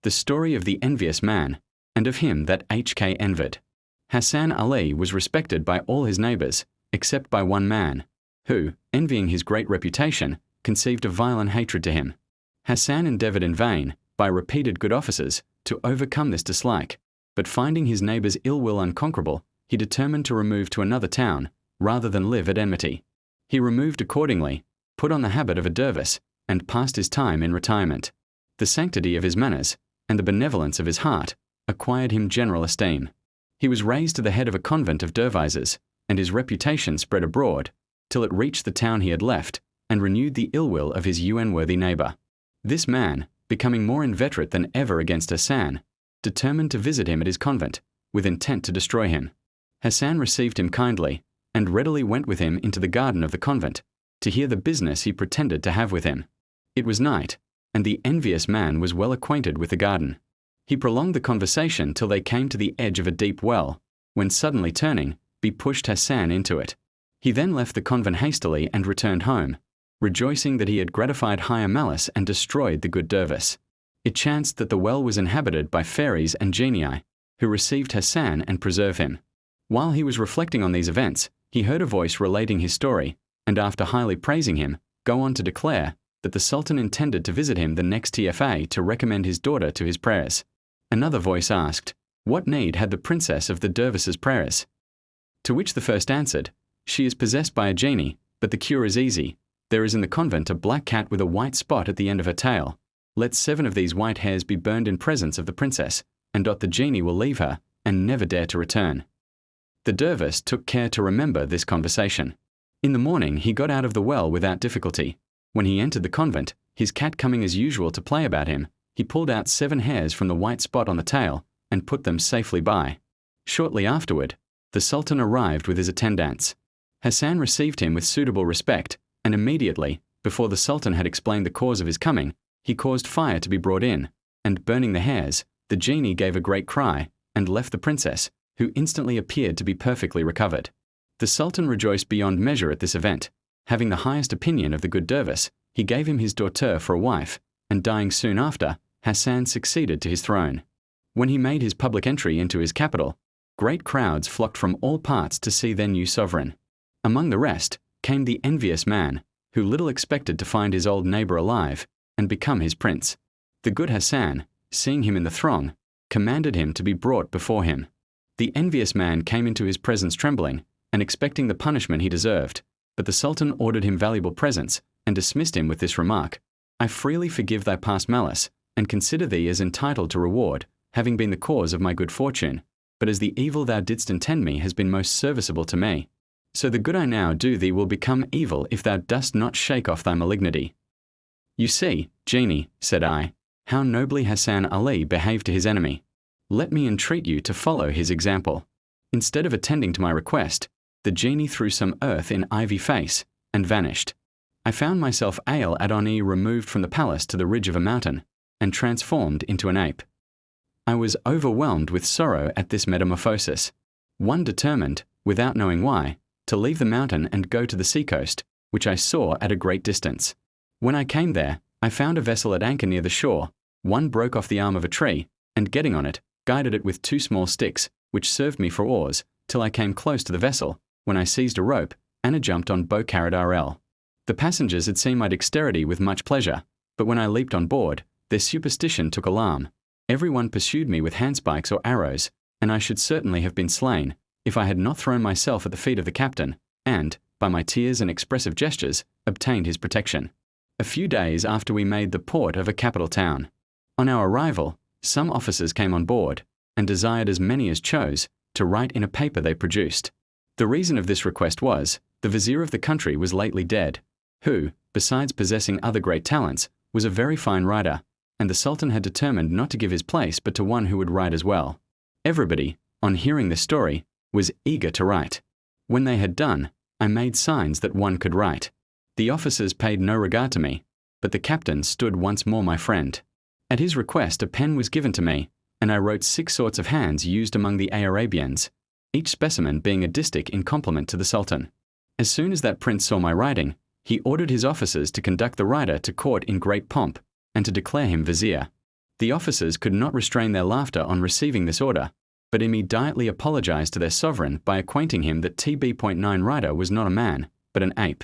The story of the envious man, and of him that H.K. envied. Hassan Ali was respected by all his neighbours, except by one man, who, envying his great reputation, conceived a violent hatred to him. Hassan endeavoured in vain, by repeated good offices, to overcome this dislike, but finding his neighbour's ill will unconquerable, he determined to remove to another town, rather than live at enmity. He removed accordingly, put on the habit of a dervish, and passed his time in retirement. The sanctity of his manners, and the benevolence of his heart, acquired him general esteem. He was raised to the head of a convent of dervises, and his reputation spread abroad, till it reached the town he had left, and renewed the ill will of his UN-worthy neighbour. This man, becoming more inveterate than ever against Hassan, determined to visit him at his convent, with intent to destroy him. Hassan received him kindly, and readily went with him into the garden of the convent, to hear the business he pretended to have with him. It was night, and the envious man was well acquainted with the garden. He prolonged the conversation till they came to the edge of a deep well, when suddenly turning, he pushed Hassan into it. He then left the convent hastily and returned home, rejoicing that he had gratified higher malice and destroyed the good dervish. It chanced that the well was inhabited by fairies and genii, who received Hassan and preserved him. While he was reflecting on these events, he heard a voice relating his story, and after highly praising him, go on to declare that the Sultan intended to visit him the next TFA to recommend his daughter to his prayers. Another voice asked, what need had the princess of the dervish's prayers? To which the first answered, she is possessed by a genie, but the cure is easy. There is in the convent a black cat with a white spot at the end of her tail. Let 7 of these white hairs be burned in presence of the princess, and the genie will leave her, and never dare to return. The dervish took care to remember this conversation. In the morning he got out of the well without difficulty. When he entered the convent, his cat coming as usual to play about him, he pulled out 7 hairs from the white spot on the tail, and put them safely by. Shortly afterward, the Sultan arrived with his attendants. Hassan received him with suitable respect, and immediately, before the Sultan had explained the cause of his coming, he caused fire to be brought in, and burning the hairs, the genie gave a great cry, and left the princess, who instantly appeared to be perfectly recovered. The Sultan rejoiced beyond measure at this event. Having the highest opinion of the good dervish, he gave him his daughter for a wife, and dying soon after, Hassan succeeded to his throne. When he made his public entry into his capital, great crowds flocked from all parts to see their new sovereign. Among the rest came the envious man, who little expected to find his old neighbour alive, and become his prince. The good Hassan, seeing him in the throng, commanded him to be brought before him. The envious man came into his presence trembling, and expecting the punishment he deserved, but the Sultan ordered him valuable presents, and dismissed him with this remark, I freely forgive thy past malice, and consider thee as entitled to reward, having been the cause of my good fortune, but as the evil thou didst intend me has been most serviceable to me, so the good I now do thee will become evil if thou dost not shake off thy malignity. You see, genie, said I, how nobly Hassan Ali behaved to his enemy. Let me entreat you to follow his example. Instead of attending to my request, the genie threw some earth in Ivy face, and vanished. I found myself Adoni removed from the palace to the ridge of a mountain, and transformed into an ape. I was overwhelmed with sorrow at this metamorphosis. One determined, without knowing why, to leave the mountain and go to the seacoast, which I saw at a great distance. When I came there, I found a vessel at anchor near the shore. One broke off the arm of a tree, and getting on it, guided it with 2 small sticks, which served me for oars, till I came close to the vessel, when I seized a rope, and jumped on Bocarat RL. The passengers had seen my dexterity with much pleasure, but when I leaped on board, their superstition took alarm. Everyone pursued me with handspikes or arrows, and I should certainly have been slain, if I had not thrown myself at the feet of the captain, and, by my tears and expressive gestures, obtained his protection. A few days after we made the port of a capital town. On our arrival, some officers came on board, and desired as many as chose, to write in a paper they produced. The reason of this request was, the vizier of the country was lately dead, who, besides possessing other great talents, was a very fine writer, and the Sultan had determined not to give his place but to one who would write as well. Everybody, on hearing this story, was eager to write. When they had done, I made signs that one could write. The officers paid no regard to me, but the captain stood once more my friend. At his request a pen was given to me, and I wrote 6 sorts of hands used among the Arabians, each specimen being a distich in compliment to the Sultan. As soon as that prince saw my writing, he ordered his officers to conduct the writer to court in great pomp, and to declare him vizier. The officers could not restrain their laughter on receiving this order, but immediately apologized to their sovereign by acquainting him that TB.9 rider was not a man, but an ape.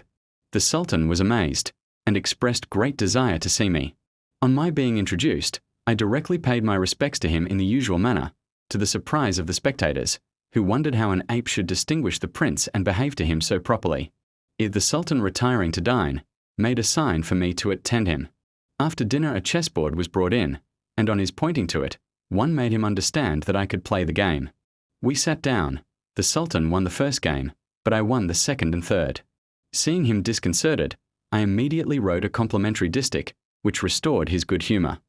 The Sultan was amazed, and expressed great desire to see me. On my being introduced, I directly paid my respects to him in the usual manner, to the surprise of the spectators, who wondered how an ape should distinguish the prince and behave to him so properly. The Sultan, retiring to dine, made a sign for me to attend him. After dinner a chessboard was brought in, and on his pointing to it, one made him understand that I could play the game. We sat down. The Sultan won the first game, but I won the second and third. Seeing him disconcerted, I immediately wrote a complimentary distich, which restored his good humour.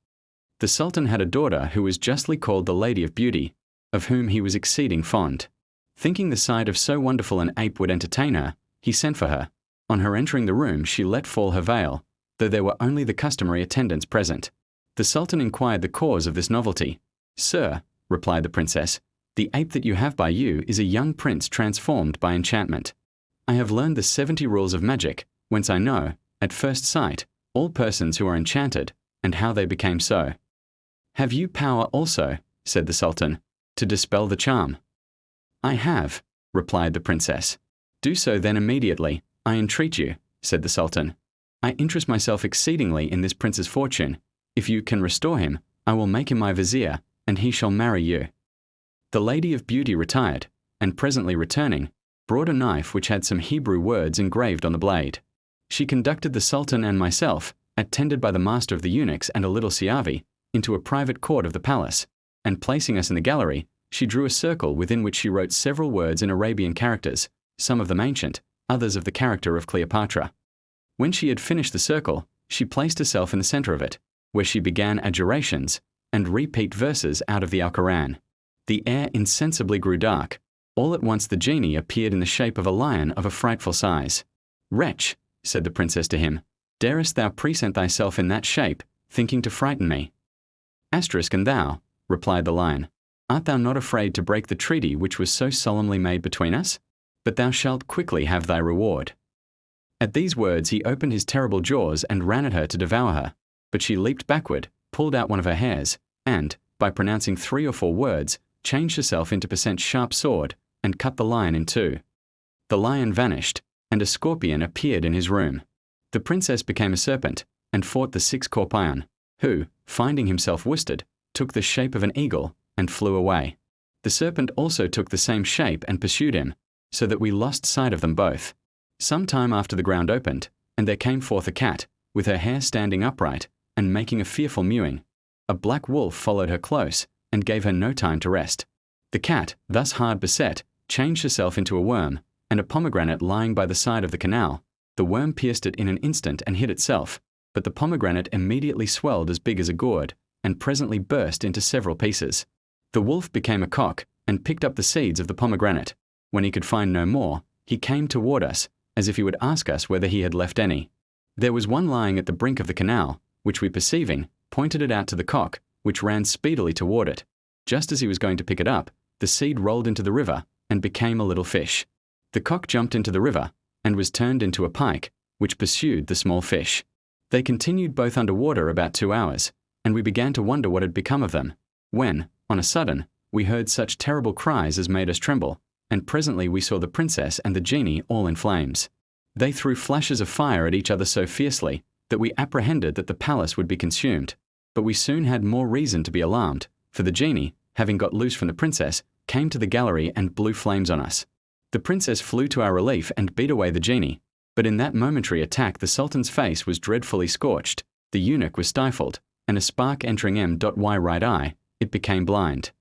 The Sultan had a daughter who was justly called the Lady of Beauty, of whom he was exceeding fond. Thinking the sight of so wonderful an ape would entertain her, he sent for her. On her entering the room she let fall her veil, though there were only the customary attendants present. The Sultan inquired the cause of this novelty. "Sir," replied the princess, "the ape that you have by you is a young prince transformed by enchantment. I have learned the 70 rules of magic, whence I know, at first sight, all persons who are enchanted, and how they became so." "Have you power also," said the Sultan, "to dispel the charm?" "I have," replied the princess. "Do so then immediately, I entreat you," said the Sultan. "I interest myself exceedingly in this prince's fortune. If you can restore him, I will make him my vizier, and he shall marry you." The Lady of Beauty retired, and presently returning, brought a knife which had some Hebrew words engraved on the blade. She conducted the Sultan and myself, attended by the master of the eunuchs and a little Siavi, into a private court of the palace, and placing us in the gallery, she drew a circle within which she wrote several words in Arabian characters, some of them ancient, others of the character of Cleopatra. When she had finished the circle, she placed herself in the center of it, where she began adjurations, and repeat verses out of the Alcoran. The air insensibly grew dark. All at once the genie appeared in the shape of a lion of a frightful size. "Wretch," said the princess to him, "darest thou present thyself in that shape, thinking to frighten me?" "And thou," replied the lion, "art thou not afraid to break the treaty which was so solemnly made between us? But thou shalt quickly have thy reward." At these words he opened his terrible jaws and ran at her to devour her, but she leaped backward, pulled out one of her hairs, and, by pronouncing 3 or 4 words, changed herself into Percent's sharp sword, and cut the lion in 2. The lion vanished, and a scorpion appeared in his room. The princess became a serpent, and fought the 6-Corpion, who, finding himself worsted, took the shape of an eagle, and flew away. The serpent also took the same shape and pursued him, so that we lost sight of them both. Some time after the ground opened, and there came forth a cat, with her hair standing upright, and making a fearful mewing. A black wolf followed her close, and gave her no time to rest. The cat, thus hard beset, changed herself into a worm, and a pomegranate lying by the side of the canal. The worm pierced it in an instant and hid itself, but the pomegranate immediately swelled as big as a gourd, and presently burst into several pieces. The wolf became a cock, and picked up the seeds of the pomegranate. When he could find no more, he came toward us, as if he would ask us whether he had left any. There was one lying at the brink of the canal, which we perceiving, pointed it out to the cock, which ran speedily toward it. Just as he was going to pick it up, the seed rolled into the river, and became a little fish. The cock jumped into the river, and was turned into a pike, which pursued the small fish. They continued both under water about 2 hours, and we began to wonder what had become of them, when, on a sudden, we heard such terrible cries as made us tremble, and presently we saw the princess and the genie all in flames. They threw flashes of fire at each other so fiercely that we apprehended that the palace would be consumed. But we soon had more reason to be alarmed, for the genie, having got loose from the princess, came to the gallery and blew flames on us. The princess flew to our relief and beat away the genie, but in that momentary attack the Sultan's face was dreadfully scorched, the eunuch was stifled, and a spark entering M.Y right eye, it became blind.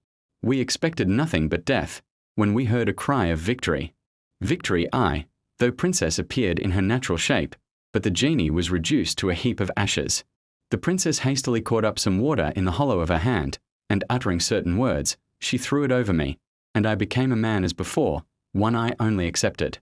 We expected nothing but death, when we heard a cry of victory. Victory, aye, though princess appeared in her natural shape, but the genie was reduced to a heap of ashes. The princess hastily caught up some water in the hollow of her hand, and uttering certain words, she threw it over me, and I became a man as before, one eye only excepted.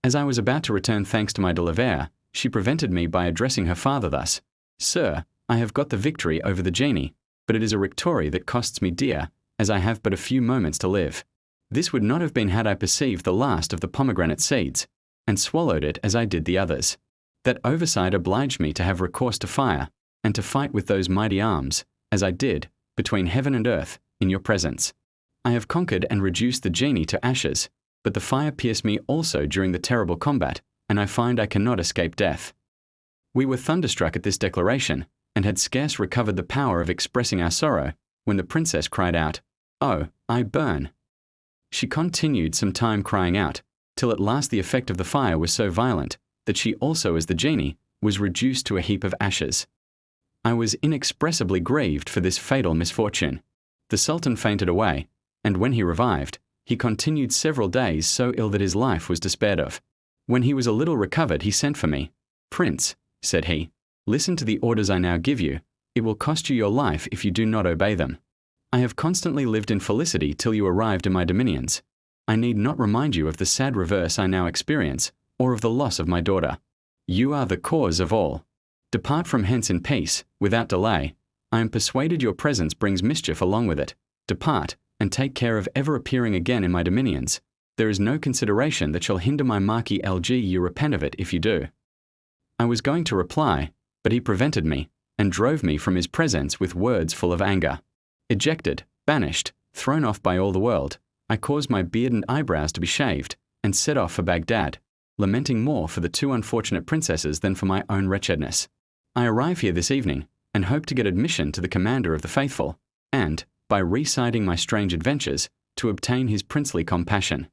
As I was about to return thanks to my deliverer, she prevented me by addressing her father thus: "Sir, I have got the victory over the genie, but it is a victory that costs me dear, as I have but a few moments to live. This would not have been had I perceived the last of the pomegranate seeds, and swallowed it as I did the others. That oversight obliged me to have recourse to fire, and to fight with those mighty arms, as I did, between heaven and earth, in your presence. I have conquered and reduced the genie to ashes, but the fire pierced me also during the terrible combat, and I find I cannot escape death." We were thunderstruck at this declaration, and had scarce recovered the power of expressing our sorrow, when the princess cried out, "Oh, I burn!" She continued some time crying out, till at last the effect of the fire was so violent, that she also, as the genie, was reduced to a heap of ashes. I was inexpressibly grieved for this fatal misfortune. The Sultan fainted away, and when he revived, he continued several days so ill that his life was despaired of. When he was a little recovered, he sent for me. "Prince," said he, "listen to the orders I now give you. It will cost you your life if you do not obey them. I have constantly lived in felicity till you arrived in my dominions. I need not remind you of the sad reverse I now experience, or of the loss of my daughter. You are the cause of all. Depart from hence in peace, without delay. I am persuaded your presence brings mischief along with it. Depart, and take care of ever appearing again in my dominions. There is no consideration that shall hinder my Marquis LG you repent of it if you do." I was going to reply, but he prevented me, and drove me from his presence with words full of anger. Ejected, banished, thrown off by all the world, I caused my beard and eyebrows to be shaved, and set off for Baghdad, lamenting more for the two unfortunate princesses than for my own wretchedness. I arrive here this evening, and hope to get admission to the commander of the faithful, and, by reciting my strange adventures, to obtain his princely compassion.